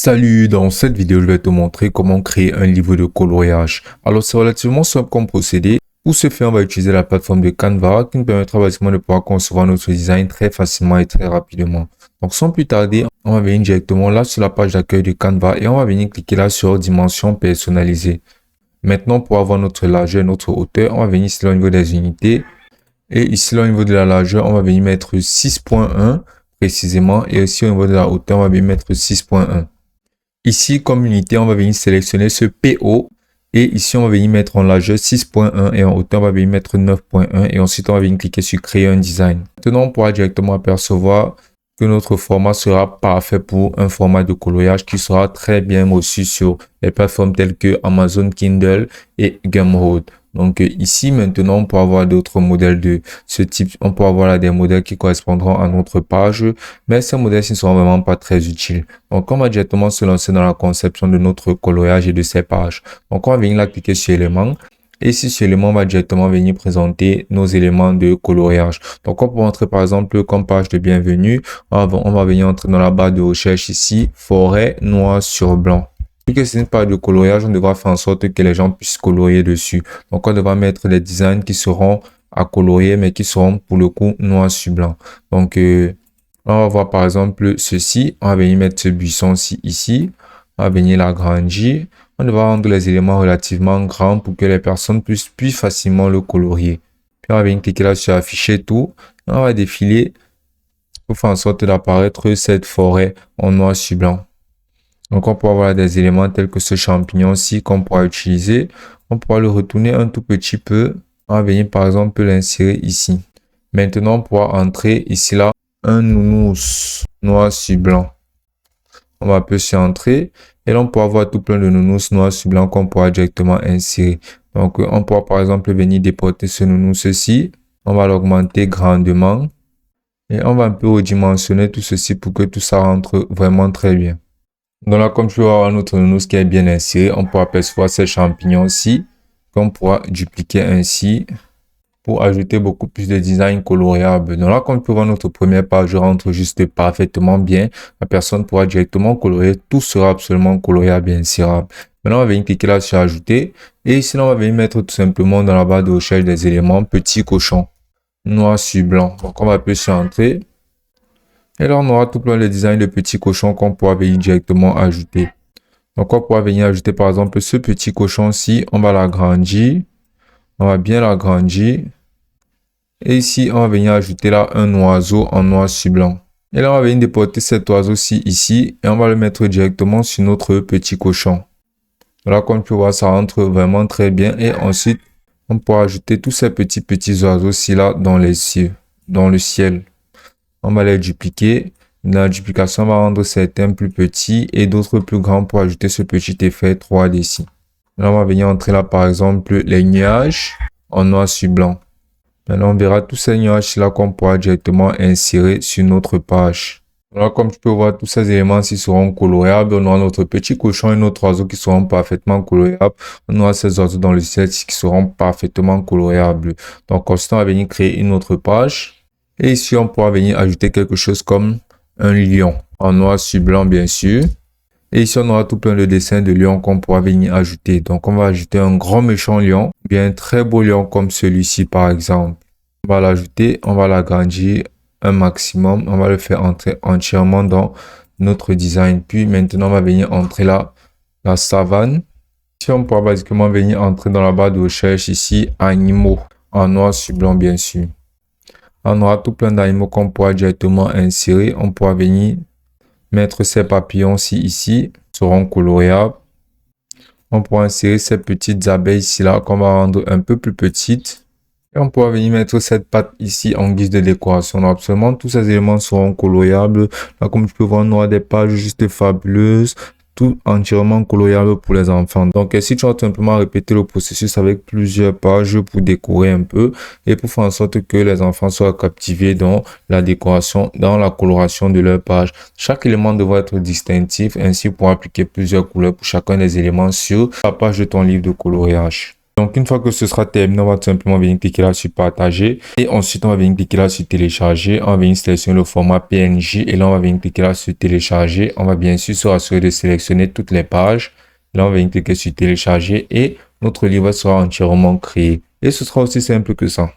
Salut, dans cette vidéo, je vais te montrer comment créer un livre de coloriage. Alors, c'est relativement simple comme procédé. Pour ce faire, on va utiliser la plateforme de Canva qui nous permettra basiquement de pouvoir concevoir notre design très facilement et très rapidement. Donc, sans plus tarder, on va venir directement là sur la page d'accueil de Canva et on va venir cliquer là sur Dimensions personnalisées. Maintenant, pour avoir notre largeur et notre hauteur, on va venir ici là au niveau des unités. Et ici là au niveau de la largeur, on va venir mettre 6.1 précisément. Et aussi au niveau de la hauteur, on va venir mettre 6.1. Ici, comme unité, on va venir sélectionner ce PO. Et ici, on va venir mettre en largeur 6.1 et en hauteur, on va venir mettre 9.1. Et ensuite, on va venir cliquer sur créer un design. Maintenant, on pourra directement apercevoir que notre format sera parfait pour un format de coloriage qui sera très bien reçu sur les plateformes telles que Amazon Kindle et Gumroad. Donc ici, maintenant, on peut avoir d'autres modèles de ce type. On peut avoir là des modèles qui correspondront à notre page, mais ces modèles-ci ne sont vraiment pas très utiles. Donc, on va directement se lancer dans la conception de notre coloriage et de ces pages. Donc, on va venir là cliquer sur éléments. Et ici, sur éléments, on va directement venir présenter nos éléments de coloriage. Donc, on peut entrer par exemple comme page de bienvenue. On va venir entrer dans la barre de recherche ici, forêt noir sur blanc. Vu que ce n'est pas de coloriage, on devra faire en sorte que les gens puissent colorier dessus. Donc, on devra mettre des designs qui seront à colorier, mais qui seront pour le coup noir sur blanc. Donc, on va voir par exemple ceci. On va venir mettre ce buisson-ci ici. On va venir l'agrandir. On devra rendre les éléments relativement grands pour que les personnes puissent plus facilement le colorier. Puis, on va venir cliquer là sur afficher tout. On va défiler pour faire en sorte d'apparaître cette forêt en noir sur blanc. Donc, on pourra avoir des éléments tels que ce champignon-ci qu'on pourra utiliser. On pourra le retourner un tout petit peu. On va venir par exemple l'insérer ici. Maintenant, on pourra entrer ici là un nounours noir sur blanc. On va appuyer sur entrée. Et là, on pourra avoir tout plein de nounours noirs sur blanc qu'on pourra directement insérer. Donc, on pourra par exemple venir déporter ce nounours-ci. On va l'augmenter grandement. Et on va un peu redimensionner tout ceci pour que tout ça rentre vraiment très bien. Donc là, comme tu peux voir notre nounours qui est bien inséré, on pourra apercevoir ces champignons-ci qu'on pourra dupliquer ainsi pour ajouter beaucoup plus de design coloriable. Donc là, comme tu peux voir notre première page rentre juste parfaitement bien. La personne pourra directement colorier. Tout sera absolument coloriable et insérable. Maintenant, on va venir cliquer là sur ajouter. Et ici, on va venir mettre tout simplement dans la barre de recherche des éléments petit cochon noir sur blanc. Donc, on va appuyer sur entrée. Et là, on aura tout plein de design de petits cochons qu'on pourra venir directement ajouter. Donc, on pourra venir ajouter par exemple ce petit cochon-ci. On va l'agrandir. On va bien l'agrandir. Et ici, on va venir ajouter là un oiseau en noir sur blanc. Et là, on va venir déporter cet oiseau-ci ici. Et on va le mettre directement sur notre petit cochon. Là, comme tu peux voir, ça rentre vraiment très bien. Et ensuite, on pourra ajouter tous ces petits oiseaux-ci là dans les cieux, dans le ciel. On va les dupliquer. Dans la duplication, on va rendre certains plus petits et d'autres plus grands pour ajouter ce petit effet 3D ici. Là, on va venir entrer là, par exemple, les nuages en noir sur blanc. Maintenant, on verra tous ces nuages là qu'on pourra directement insérer sur notre page. Là, comme tu peux voir, tous ces éléments-ci seront coloriables. On aura notre petit cochon et notre oiseau qui seront parfaitement coloriables. On aura ces oiseaux dans le ciel qui seront parfaitement coloriables. Donc, ensuite, on va venir créer une autre page. Et ici, on pourra venir ajouter quelque chose comme un lion en noir sur blanc, bien sûr. Et ici, on aura tout plein de dessins de lions qu'on pourra venir ajouter. Donc, on va ajouter un grand méchant lion, bien très beau lion comme celui-ci, par exemple. On va l'ajouter, on va l'agrandir un maximum. On va le faire entrer entièrement dans notre design. Puis, maintenant, on va venir entrer là, la savane. Ici, on pourra basiquement venir entrer dans la barre de recherche ici, animaux en noir sur blanc, bien sûr. On aura tout plein d'animaux qu'on pourra directement insérer. On pourra venir mettre ces papillons-ci ici, seront coloriables. On pourra insérer ces petites abeilles ici là qu'on va rendre un peu plus petites. Et on pourra venir mettre cette patte ici en guise de décoration. Donc, absolument tous ces éléments seront coloriables. Là, comme tu peux voir, on aura des pages juste fabuleuses. Tout entièrement coloriable pour les enfants. Donc, si tu vas tout simplement répéter le processus avec plusieurs pages pour décorer un peu et pour faire en sorte que les enfants soient captivés dans la décoration, dans la coloration de leur page. Chaque élément devra être distinctif, ainsi pour appliquer plusieurs couleurs pour chacun des éléments sur la page de ton livre de coloriage. Donc, une fois que ce sera terminé, on va tout simplement venir cliquer là sur partager et ensuite on va venir cliquer là sur télécharger. On va venir sélectionner le format PNG et là on va venir cliquer là sur télécharger. On va bien sûr se rassurer de sélectionner toutes les pages. Là, on va venir cliquer sur télécharger et notre livre sera entièrement créé. Et ce sera aussi simple que ça.